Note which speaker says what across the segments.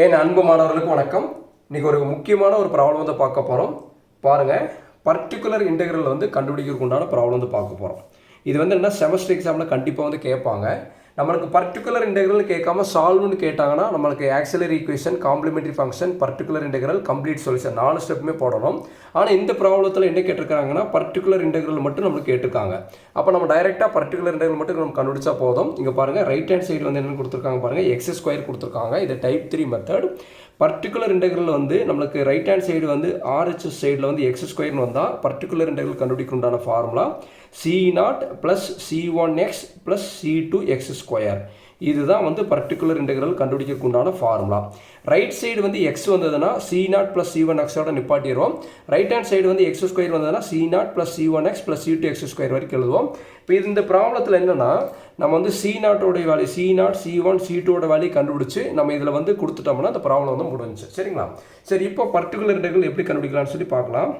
Speaker 1: என் அன்பு மாணவர்களுக்கு வணக்கம். இன்னைக்கு ஒரு முக்கியமான ஒரு ப்ராப்ளம் வந்து பார்க்க போகிறோம். பாருங்கள், பர்டிகுலர் இன்டெகிரல் வந்து கண்டுபிடிக்கிறதுக்கு உண்டான ப்ராப்ளம் வந்து பார்க்க போகிறோம். இது வந்து என்ன, செமஸ்டர் எக்ஸாமில் கண்டிப்பாக வந்து கேட்பாங்க. நம்மளுக்கு பர்டிகுலர் இன்டெகிரல் கேட்காம சால்வ்னு கேட்டாங்கன்னா நம்மளுக்கு auxiliary equation, complementary function, particular integral, complete solution 4 ஸ்டெப்புமே போடணும். ஆனால் இந்த ப்ராப்ளத்தில் என்ன கேட்டிருக்காங்கன்னா பர்டிகுலர் இன்டெகிரல் மட்டும் நம்மளுக்கு கேட்டிருக்காங்க. அப்போ நம்ம டைரெக்டாக பர்டிகுலர் இன்டெகிரல் மட்டும் நம்ம கண்டுபிடிச்சா போதும். இங்கே பாருங்கள், ரைட் ஹேண்ட் சைடு வந்து என்னென்னு கொடுத்துருக்காங்க பாருங்கள், எக்ஸ் ஸ்கொயர் கொடுத்துருக்காங்க. இது டைப் 3 மெத்தட். பர்டிகுலர் இன்டெகிரல் வந்து நம்மளுக்கு ரைட் ஹேண்ட் சைடு வந்து ஆர்ஹெச்எஸ் சைடில் வந்து எக்ஸ் ஸ்கொயர்னு வந்தால் பர்டிகுலர் இன்டெகிரல் கண்டுபிடிக்க உண்டான formula C0 plus C1x plus C2x square. இதுதான் வந்து பர்டிகுலர் இன்டெகிரல் கண்டுபிடிக்க உண்டான ஃபார்முலா. ரைட் சைடு வந்து எக்ஸ் வந்ததுன்னா C0 ப்ளஸ் C1xோட நிப்பாட்டிடுவோம். ரைட் ஹேண்ட் சைடு வந்து எக்ஸ் ஸ்கொயர் வந்ததுன்னா C0 plus C1x plus C2x square வரைக்கும் எழுதுவோம். இப்போ இந்த ப்ராப்ளத்தில் என்னென்னா, நம்ம வந்து C0 value C0, C1, C2 value கண்டுபிடிச்சு நம்ம இதில் வந்து கொடுத்துட்டோம்னா அந்த ப்ராப்ளம் வந்து முடிஞ்சு. சரிங்களா? சரி, இப்போ பர்டிகுலர் இன்டெகிரல் எப்படி கண்டுபிடிக்கலாம்னு சொல்லி பார்க்கலாம்.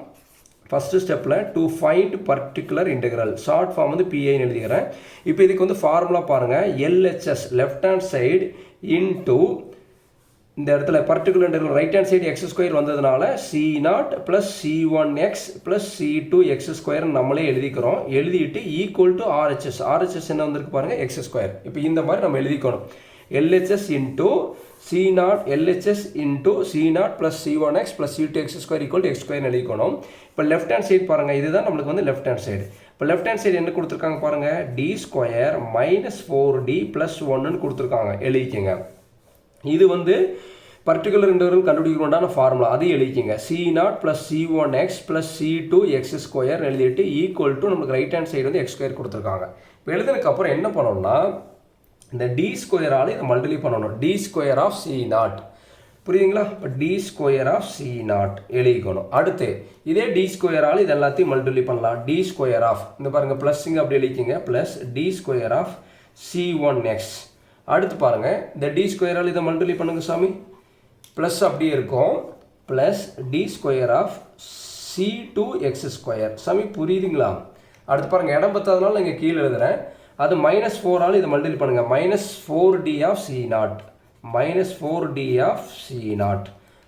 Speaker 1: ஃபஸ்ட்டு ஸ்டெப்பில் to find particular integral, short form வந்து பிஐன்னு எழுதிக்கிறேன். இப்போ இதுக்கு வந்து ஃபார்முலா பாருங்கள், LHS left hand side into இந்த இடத்துல particular integral right hand side x square வந்ததுனால C0 plus C1x plus C2x square நம்மளே எழுதிக்கிறோம். எழுதிட்டு ஈக்குவல் டு ஆர்ஹெச்எஸ். ஆர்ஹெச்எஸ் என்ன வந்திருக்கு பாருங்கள், எக்ஸ் ஸ்கொயர். இப்போ இந்த மாதிரி நம்ம எழுதிக்கணும். LHS into C0, LHS into C0 plus C1x plus C2x square equal to x square எழுதிக்கணும். இப்போ லெஃப்ட் ஹேண்ட் சைடு பாருங்கள், இதுதான் நம்மளுக்கு வந்து லெஃப்ட் ஹேண்ட் சைடு. இப்போ லெஃப்ட் ஹேண்ட் சைடு என்ன கொடுத்துருக்காங்க பாருங்கள், d square minus 4d plus 1ன்னு கொடுத்துருக்காங்க. எழுதிக்கங்க. இது வந்து பர்டிகுலர் இன்டெகிரல் கண்டுபிடிக்க உண்டான ஃபார்முலா, அது எழுதிக்கங்க. C0 plus C1x plus C2x square எழுதிட்டு ஈக்குவல் டு நமக்கு ரைட் ஹேண்ட் சைடு வந்து எக்ஸ் ஸ்கொயர் கொடுத்துருக்காங்க. இப்போ எழுதுனதுக்கப்புறம் என்ன பண்ணணும்னா, இந்த டி ஸ்கொயரால் இதை மல்டிப்ளை பண்ணணும். டி ஸ்கொயர் ஆஃப் C0, புரியுதுங்களா? இப்போ டி ஸ்கொயர் ஆஃப் C0 எழுதிக்கணும். அடுத்து இதே டி ஸ்கொயரால் இது எல்லாத்தையும் மல்டிப்ளை பண்ணலாம். டி ஸ்கொயர் ஆஃப் இந்த பாருங்கள் ப்ளஸ்ஸுங்க அப்படி எழுதிக்கிங்க, plus D square of C1x. அடுத்து பாருங்கள், இந்த டி ஸ்கொயரால் இதை மல்டிப்ளை பண்ணுங்க சாமி, ப்ளஸ் அப்படியே இருக்கும், plus D square of C2x square. சாமி புரியுதுங்களா? அடுத்து பாருங்கள், இடம் பத்தாதனால இங்கே கீழே எழுதுகிறேன். அது மைனஸ் 4ஆல் இதை மல்டிப்ளை பண்ணுங்கள், minus 4d of C0, minus 4d of C0.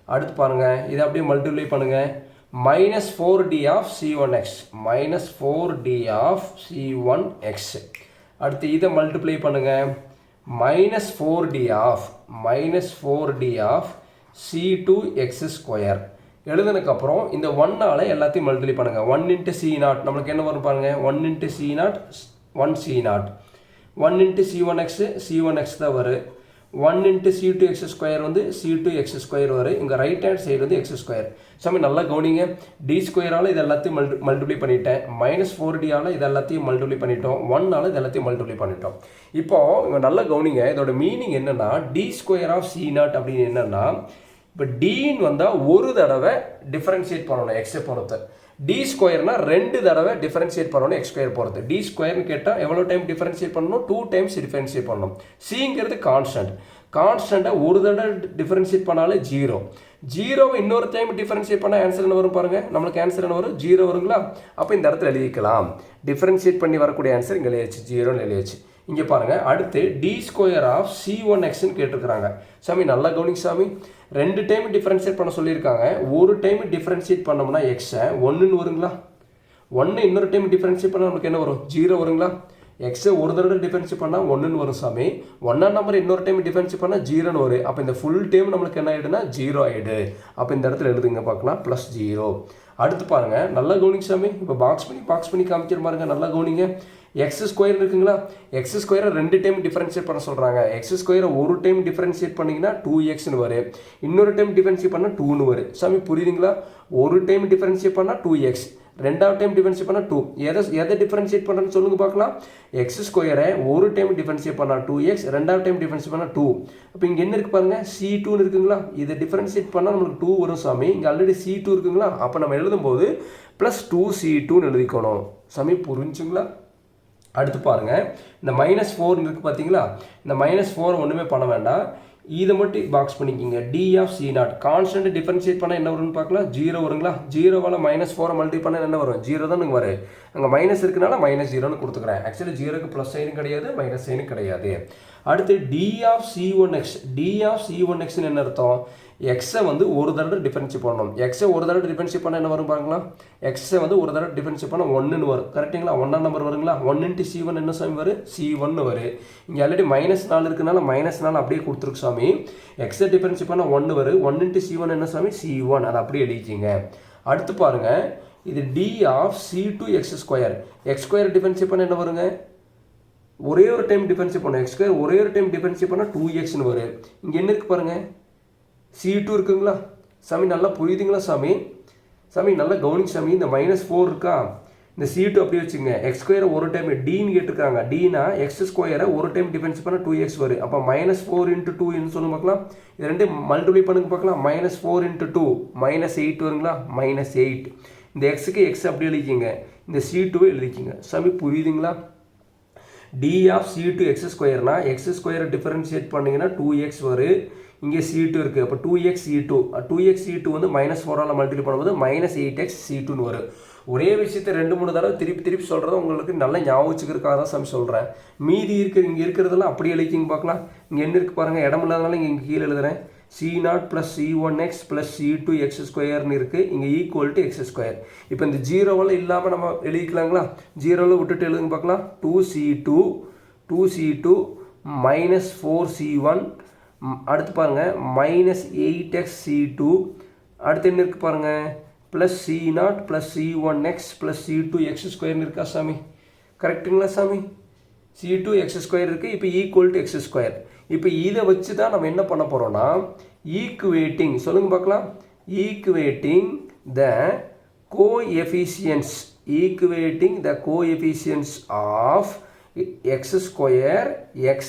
Speaker 1: அடுத்து பாருங்கள், இதை அப்படியே மல்டிப்ளை பண்ணுங்கள், minus 4d of C1x, minus 4d of C1x. அடுத்து இதை மல்டிப்ளை பண்ணுங்கள், minus 4d of C2x square. எழுதுனதுக்கப்புறம் இந்த 1ஆல் எல்லாத்தையும் மல்டிப்ளை பண்ணுங்கள். 1 இன்ட்டு C0 நம்மளுக்கு என்ன வரும் பாருங்கள், 1 into C0 1 C0, 1 into C1x தான் வரும், 1 இன்ட்டு C2x ஸ்கொயர் வந்து C2x ஸ்கொயர் வரும். இங்கே ரைட் ஹேண்ட் சைடு வந்து எக்ஸ் ஸ்கொயர். சாமி நல்லா கவனிங்க, டி ஸ்கொயரால் இது எல்லாத்தையும் மல்டிப்ளை பண்ணிட்டேன், மைனஸ் 4d இது எல்லாத்தையும் மல்டிப்ளை பண்ணிட்டோம், 1ஆல் இது எல்லாத்தையும் மல்டிப்ளை பண்ணிட்டோம். இப்போ இங்கே நல்லா கவனிங்க, இதோட மீனிங் என்னென்னா, டி ஸ்கொயர் ஆஃப் C0 அப்படின்னு என்னென்னா, இப்போ டின்னு வந்தால் ஒரு தடவை டிஃபரன்ஷியேட் பண்ணணும் எக்ஸை பொறுத்து. டி ஸ்கொயர்னா 2 தடவை டிஃபரன்ஷியேட் பண்ணணும் எக்ஸ் ஸ்கொயர் பொறுத்து. டி ஸ்கொயர்னு கேட்டால் எவ்வளோ டைம் டிஃபரன்ஷியேட் பண்ணணும், 2 டைம்ஸ் டிஃபரன்ஷியேட் பண்ணணும். சிங்கிறது கான்ஸ்டன்ட். கான்ஸ்டண்ட்டை ஒரு தடவை டிஃபரன்ஷியேட் பண்ணாலே 0. 0வை இன்னொரு டைம் டிஃபரன்ஷியேட் பண்ணால் ஆன்சர் என்ன வரும் பாருங்கள், நம்மளுக்கு ஆன்சர் என்ன வரும், 0 வருங்களா? அப்போ இந்த இடத்துல எழுதிக்கலாம். டிஃபரன்ஷியேட் பண்ணி வரக்கூடிய ஆன்சர் இங்கே எழுதியாச்சு, 0ன்னு எழுதியாச்சு. இங்கே பாருங்கள், அடுத்து டி ஸ்கொயர் ஆஃப் C1xன்னு கேட்டிருக்கிறாங்க. சாமி நல்லா கவனிங்க சாமி, 2 டைம் டிஃபரன்ஷியேட் பண்ண சொல்லியிருக்காங்க. ஒரு டைம் டிஃபரன்ஷியேட் பண்ணோம்னா எக்ஸை 1ன்னு வருங்களா? 1 இன்னொரு டைம் டிஃபரன்ஷியேட் பண்ணால் நமக்கு என்ன வரும், 0 வருங்களா? எக்ஸை ஒரு தடவை டிஃபரன்ஷியேட் பண்ணால் 1ன்னு வரும் சாமி. 1ஆம் நம்பர் இன்னொரு டைம் டிஃபரன்ஷியேட் பண்ணால் 0ன்னு வரும். அப்போ இந்த ஃபுல் டைம் நம்மளுக்கு என்ன ஆகிடுனா 0 ஆகிடு. அப்போ இந்த இடத்துல எழுதுங்க பார்க்கலாம், ப்ளஸ் 0. அடுத்து பாருங்கள், நல்லா கவனிங்க சாமி, இப்போ பாக்ஸ் பண்ணி காமிக்கிற பாருங்கள், நல்லா கவனிங்க. எக்ஸ் ஸ்கொயர் இருக்குங்களா? எக்ஸ் ஸ்கொயரை 2 டைம் டிஃபரன்ஷியேட் பண்ண சொல்கிறாங்க. எக்ஸ் ஸ்கொயரை ஒரு டைம் டிஃபரன்ஷியேட் பண்ணிங்கன்னா 2xன்னு வரும், இன்னொரு டைம் டிஃபரன்ஷியேட் பண்ணால் 2ன்னு வரும். சாமி புரியுதுங்களா? ஒரு டைம் டிஃபரன்ஷியேட் பண்ணால் 2x, ரெண்டாவது டைம் டிஃபரன்ஷியேட் பண்ணால் 2. எதை டிஃபரன்ஷியேட் பண்ணுறேன்னு சொல்லுங்கள் பார்க்கலாம். எக்ஸ் ஸ்கொயரை ஒரு டைம் டிஃபரன்ஷியேட் பண்ணால் 2x, ரெண்டாவது டைம் டிஃபரன்ஷியேட் பண்ணால் 2. அப்போ இங்கே என்ன இருக்குது பாருங்கள், C2ன்னு இருக்குங்களா? இதை டிஃபரன்ஷியேட் பண்ணால் நம்மளுக்கு 2 வரும் சாமி. இங்கே ஆல்ரெடி C2 இருக்குங்களா? அப்போ நம்ம எழுதும்போது ப்ளஸ் 2C2ன்னு எழுதிக்கணும். சாமி புரிஞ்சுங்களா? அடுத்து பாருங்கள், இந்த மைனஸ் 4 இருக்குது பார்த்தீங்களா? இந்த மைனஸ் 4 ஒன்றுமே பண்ண வேண்டாம், இதை மட்டும் பாக்ஸ் பண்ணிக்கிங்க. D of C0 constant differentiate பண்ணால் என்ன வரும்னு பார்க்கலாம், 0 வருங்களா? 0வால் மைனஸ் 4 மல்டிப்ளை பண்ணால் என்ன வரும், 0 தான் இங்கே வரும். அங்கே மைனஸ் இருக்குனால -0ன்னு கொடுத்துக்கிறேன். ஆக்சுவலி 0க்கு ப்ளஸ் சைனும் கிடையாது, மைனஸ் சைனும் கிடையாது. அடுத்து d of c1x d of c1x என்ன அர்த்தம்? எக்ஸை வந்து ஒரு தடவை டிஃபரன்ஷியேட் பண்ணணும். எக்ஸை ஒரு தடவை டிஃபரன்ஷியேட் பண்ணால் என்ன வரும் பாருங்களா? எக்ஸை வந்து ஒரு தடவை டிஃபரன்ஷியேட் பண்ணால் 1ன்னு வரும். கரெக்டுங்களா? 1ஆம் நம்பர் வருங்களா? 1 × c1 என்ன சாமி வரும்? c1 வரும். இங்கே ஆல்ரெடி -4 இருக்குனால -4 அப்படியே கொடுத்துருக்கு சாமி. எக்ஸை டிஃபரன்ஷியேட் பண்ணால் 1 வரும். 1 × c1 என்ன சாமி? c1. அதை அப்படியே எழுதிக்கிங்க. அடுத்து பாருங்க, இது d of c2x². x² differentiate பண்ணால் என்ன வருங்க? ஒரே ஒரு டைம் டிஃபரன்ஷியேட் பண்ணணும். x² ஒரே ஒரு டைம் டிஃபரன்ஷியேட் பண்ணால் 2xன்னு வரும். இங்கே என்ன இருக்குது பாருங்கள்? c2 இருக்குங்களா சாமி? நல்லா புரியுதுங்களா சாமி? சாமி நல்லா கவனிங்க சாமி. இந்த -4 இருக்கா? இந்த c2 அப்படி வச்சுங்க. x² ஒரு டைம் dன்னு கேட்டிருக்காங்க. dனா x² ஒரு டைம் டிஃபரன்ஸ் பண்ணால் 2x வரும். அப்போ -4 × 2 என்ன சொல்லுங்க பார்க்கலாம்? இது ரெண்டு மல்டிப்ளை பண்ணுங்க பார்க்கலாம். -4 × 2 -8 வருங்களா? -8. இந்த எக்ஸுக்கு எக்ஸ் அப்படி எழுதிக்கிங்க. இந்த c2 எழுதிக்கிங்க. சாமி புரியுதுங்களா? d of c2x²னா x² டிஃபரன்ஷியேட் பண்ணிங்கன்னா 2x வரும். இங்கே c2 இருக்குது. அப்போ 2x c2 2x c2 வந்து -4ஆல் மல்டிப்ளை பண்ணும்போது -8x c2ன்னு வரும். ஒரே விஷயத்தை 2-3 தடவை திருப்பி சொல்கிறத உங்களுக்கு நல்லா ஞாபகம் வச்சுக்கிறதுக்காக தான் சாமி சொல்கிறேன். மீதி இங்கே இருக்கிறதெல்லாம் அப்படி எழுதிக்கிங்க பார்க்கலாம். இங்கே என்ன இருக்குது பாருங்கள்? இடம் இல்லாதனால இங்கே கீழே எழுதுகிறேன். c0 + c1x + c2x² இருக்குது. இங்கே = x². இப்போ இந்த 0வெல்லாம் இல்லாமல் நம்ம எழுதிக்கலாங்களா? 0வில் விட்டுட்டு எழுதுங்க பார்க்கலாம். 2c2 -4c1. அடுத்து பாருங்கள் -8x c2. அடுத்து என்ன இருக்குது பாருங்கள்? +c0 + c1x + c2x² இருக்கா சாமி? கரெக்டுங்களா சாமி? c2x² இருக்குது. இப்போ = x². இப்போ இதை வச்சு தான் நம்ம என்ன பண்ண போகிறோம்னா, ஈக்குவேட்டிங் சொல்லுங்க பார்க்கலாம். Equating the coefficients of x², x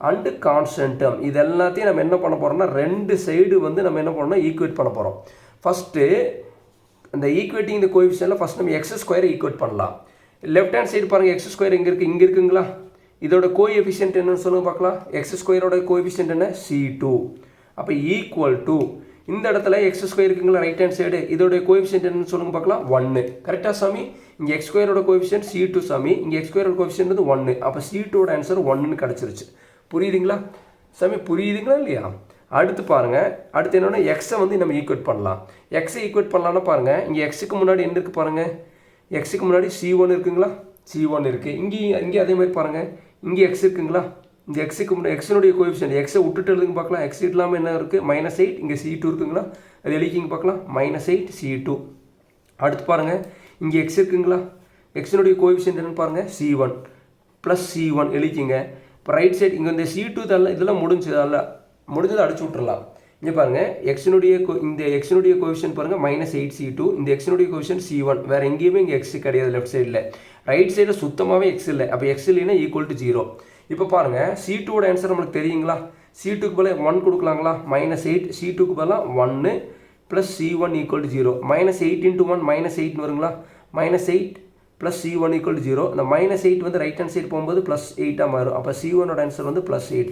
Speaker 1: and கான்ஸ்டன்டம். இது எல்லாத்தையும் நம்ம என்ன பண்ண போகிறோம்னா, ரெண்டு சைடு வந்து நம்ம என்ன பண்ணோம்னா ஈக்குவேட் பண்ண போகிறோம். ஃபஸ்ட்டு இந்த ஈக்குவேட்டிங் இந்த கோஎஃபிஷியன்ட்ல ஃபஸ்ட் நம்ம x² ஈக்குவேட் பண்ணலாம். லெஃப்ட் ஹேண்ட் சைடு பாருங்கள். x² எங்கே இருக்குது? இங்கே இருக்குங்களா? இதோட கோஎஃபிஷியன்ட் என்னன்னு சொல்லுங்க பார்க்கலாம். x²ஓட கோஎஃபிஷியன்ட் என்ன? c2. அப்போ = இந்த இடத்துல x² இருக்குங்களா ரைட் ஹேண்ட் சைடு? இதோட கோஎஃபிஷியன்ட் என்னன்னு சொல்லுங்க பார்க்கலாம். 1. கரெக்டாக சாமி? இங்கே x²ஓட கோஎஃபிஷியன்ட் c2 சாமி. இங்கே x²ஓட கோஎஃபிஷியன்ட் வந்து 1. அப்போ c2ஓட ஆன்சர் 1ன்னு கிடச்சிருச்சு. புரியுதுங்களா சாமி? புரியுதுங்களா இல்லையா? அடுத்து பாருங்கள். அடுத்து என்னென்னா எக்ஸை வந்து நம்ம ஈக்குவேட் பண்ணலாம். எக்ஸை ஈக்குவேட் பண்ணலான்னா பாருங்கள். இங்கே எக்ஸுக்கு முன்னாடி என்ன இருக்குது பாருங்கள்? எக்ஸுக்கு முன்னாடி c1 இருக்குங்களா? c1 இருக்குது. இங்கே அதே மாதிரி பாருங்கள். இங்கே எக்ஸ் இருக்குங்களா? இந்த எக்ஸுக்கு முன்னாடி எக்ஸினுடைய கோஎஃபிஷியன்ட் எக்ஸை விட்டுட்டு எழுதுங்க பார்க்கலாம். எக்ஸ் இல்லாமல் என்ன இருக்குது? -8. இங்கே c2 இருக்குங்களா? அது எழுதிக்கிங்க பார்க்கலாம். -8 c2. அடுத்து பாருங்கள். இங்கே எக்ஸ் இருக்குங்களா? எக்ஸினுடைய கோஎஃபிஷியன்ட் என்னன்னு பாருங்கள். c1 + c1 எழுதிக்கிங்க. இப்போ ரைட் சைடு இங்கே இந்த c2 இதெல்லாம் முடிஞ்சதை அடிச்சு விட்டுறலாம். இங்கே பாருங்கள். இந்த எக்ஸினுடைய கோஎஃபிஷியன்ட் பாருங்கள் -8 c2. இந்த எக்ஸினுடைய கோஎஃபிஷியன்ட் c1. வேறு எங்கேயுமே இங்கே எக்ஸ் கிடையாது லெஃப்ட் சைடில். ரைட் சைடில் சுத்தமாகவே எக்ஸ் இல்லை. அப்போ எக்ஸ் இல்லைன்னா = 0. இப்போ பாருங்கள். c2ஓட ஆன்சர் நம்மளுக்கு தெரியுங்களா? c2க்கு பதிலாக 1 கொடுக்கலாங்களா? -8 c2க்கு பதிலாக 1 + c1 = 0. -8 × 1 -8ன்னு வருங்களா? -8 + c1 = 0. இந்த -8 வந்து ரைட் ஹேண்ட் சைடு போகும்போது +8ஆக மாறும். அப்போ c1ஓட ஆன்சர் வந்து +8.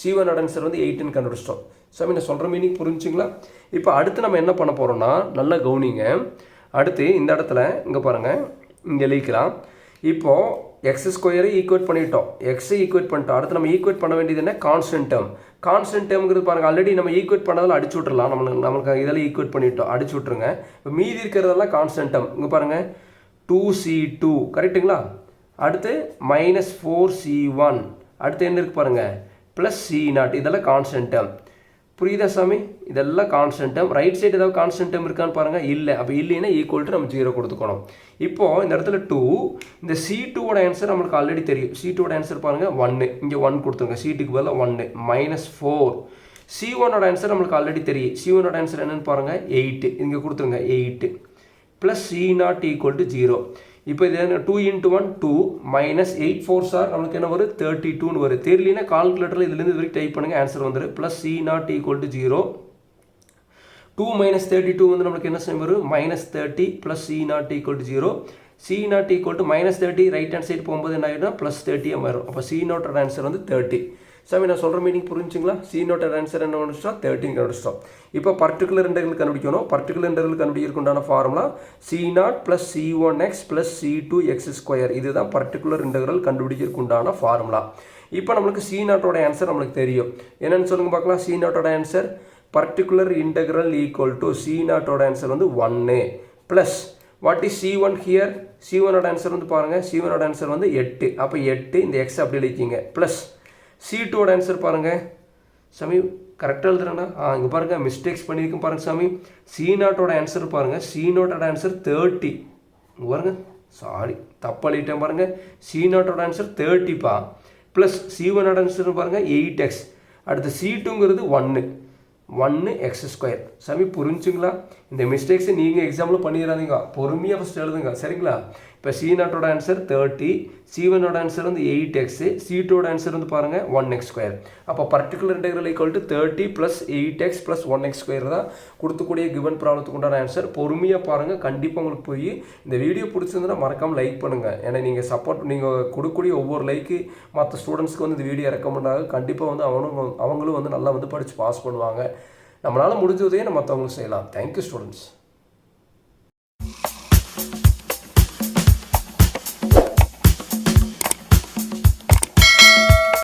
Speaker 1: c1ஓட ஆன்சர் வந்து 8ன்னு கண்டுபிடிச்சிட்டோம். சாமி நான் சொல்கிற மீனிங் புரிஞ்சுங்களா? இப்போ அடுத்து நம்ம என்ன பண்ண போகிறோம்னா, நல்லா கவனிங்க. அடுத்து இந்த இடத்துல இங்கே பாருங்கள். இங்கே எழுதிக்கலாம். இப்போது x² ஈக்குவேட் பண்ணிட்டோம். எக்ஸை ஈக்குவேட் பண்ணிட்டோம். அடுத்து நம்ம ஈக்குவேட் பண்ண வேண்டியது என்ன? Constant term. கான்ஸ்டன்ட் டேர்ம்ங்கிறது பாருங்கள். ஆல்ரெடி நம்ம ஈக்குவேட் பண்ணதில் அடிச்சு விட்றலாம். நம்மளுக்கு இதெல்லாம் ஈக்குவேட் பண்ணிட்டோம். அடிச்சு விட்ருங்க. இப்போ மீதி இருக்கிறதெல்லாம் கான்ஸ்டன்ட் டேர்ம். இங்கே பாருங்கள். 2c2 கரெக்டுங்களா? அடுத்து -4c1. அடுத்து என்ன இருக்குது பாருங்கள்? +c0. இதெல்லாம் கான்ஸ்டன்ட் டேர்ம். புரியுதா சாமி? இதெல்லாம் கான்ஸ்டன்ட் டேர்ம். ரைட் சைடு ஏதாவது கான்ஸ்டன்ட் டேர்ம் இருக்கான்னு பாருங்கள். இல்லை. அப்போ இல்லைன்னா = நம்ம 0 கொடுத்துக்கணும். இப்போது இந்த இடத்துல 2. இந்த c2ஓட ஆன்சர் நம்மளுக்கு ஆல்ரெடி தெரியும். c2ஓட ஆன்சர் பாருங்கள் 1. இங்கே 1 கொடுத்துருங்க. c2க்கு பதிலாக 1 -4. c1ஓட ஆன்சர் நம்மளுக்கு ஆல்ரெடி தெரியும். c1ஓட ஆன்சர் என்னென்னு பாருங்கள். 8. இங்கே கொடுத்துருங்க 8 + c0 = 0. இப்போ இது என்ன? 2 × 1 2 -8 4 சார் நம்மளுக்கு என்ன வரும்? 32ன்னு வரும். தெரியலனா கால்குலேட்டரில் இதுலேருந்து வரைக்கும் டைப் பண்ணுங்கள். ஆன்சர் வந்துடும். +c0 = 0. 2 - 32 வந்து நம்மளுக்கு என்ன செய்ய வரும்? -30 + c0 = 0. c0 = -30 right hand side போகும்போது என்ன ஆகிடும்? +30 வரும். அப்போ c0ஓட ஆன்சர் வந்து 30. சாமி நான் சொல்கிற மீனிங் புரிஞ்சுங்களா? C0 ஆன்சர் என்ன வந்துச்சோம்? 13 கண்டுபிடிச்சோம். இப்போ பர்டிகுலர் இன்டெகிரல் கண்டுபிடிக்கணும். பர்டிகுலர் இன்டெகிரல் கண்டுபிடிக்கிறதுக்கு உண்டான ஃபார்முலா C0 + C1x + C2x². இதுதான் பர்டிகுலர் இன்டெகிரல் கண்டுபிடிக்கிறதுக்கு உண்டான ஃபார்முலா. இப்போ நம்மளுக்கு C0 ஆன்சர் நம்மளுக்கு தெரியும். என்னன்னு சொல்லுங்க பார்க்கலாம். C0 answer particular integral equal to C0 answer வந்து 1 plus what is C1 here? C1 answer வந்து பாருங்கள். C1 ஆன்சர் வந்து 8. அப்போ 8 இந்த எக்ஸ் அப்படி எழுதிக்கிங்க. ப்ளஸ் C2 ஆன்சர் பாருங்கள். சாமி கரெக்டாக எழுதுறேன்னா இங்கே பாருங்கள் மிஸ்டேக்ஸ் பண்ணியிருக்கேன் பாருங்கள் சாமி. C0 ஆன்சர் பாருங்கள். C0 answer 30. இங்கே பாருங்கள் சாரி தப்பு எழுதிட்டேன் பாருங்கள். C0 answer 30பா. Plus C1 answer பாருங்கள் 8x. அடுத்து C2ங்கிறது 1x². சாமி புரிஞ்சுங்களா? இந்த மிஸ்டேக்ஸை நீங்கள் எக்ஸாம்பிள் பண்ணிடுறாதீங்க. பொறுமையாக ஃபஸ்ட் எழுதுங்க சரிங்களா? இப்போ C0 ஆன்சர் 30, C1 ஆன்சர் வந்து 8x, C2 ஆன்சர் வந்து பாருங்கள் 1x². அப்போ particular integral equal to 30 + 8x + 1x² தான் கொடுத்துக்கூடிய கிவன் ப்ராப்ளத்துக்கு உண்டான ஆன்சர். பொறுமையாக பாருங்கள், கண்டிப்பாக உங்களுக்கு போய் இந்த வீடியோ பிடிச்சிருந்தா மறக்காமல் லைக் பண்ணுங்கள். ஏன்னா நீங்கள் சப்போர்ட் நீங்கள் கொடுக்கக்கூடிய ஒவ்வொரு லைக்கு மற்ற ஸ்டூடெண்ட்ஸ்க்கு வந்து இந்த வீடியோ ரெக்கமெண்ட் ஆகும். கண்டிப்பாக வந்து அவங்களும் வந்து நல்லா வந்து படித்து பாஸ் பண்ணுவாங்க. நம்மளால் முடிஞ்சதையே நம்ம மற்றவங்களுக்கு செய்யலாம். Thank you students.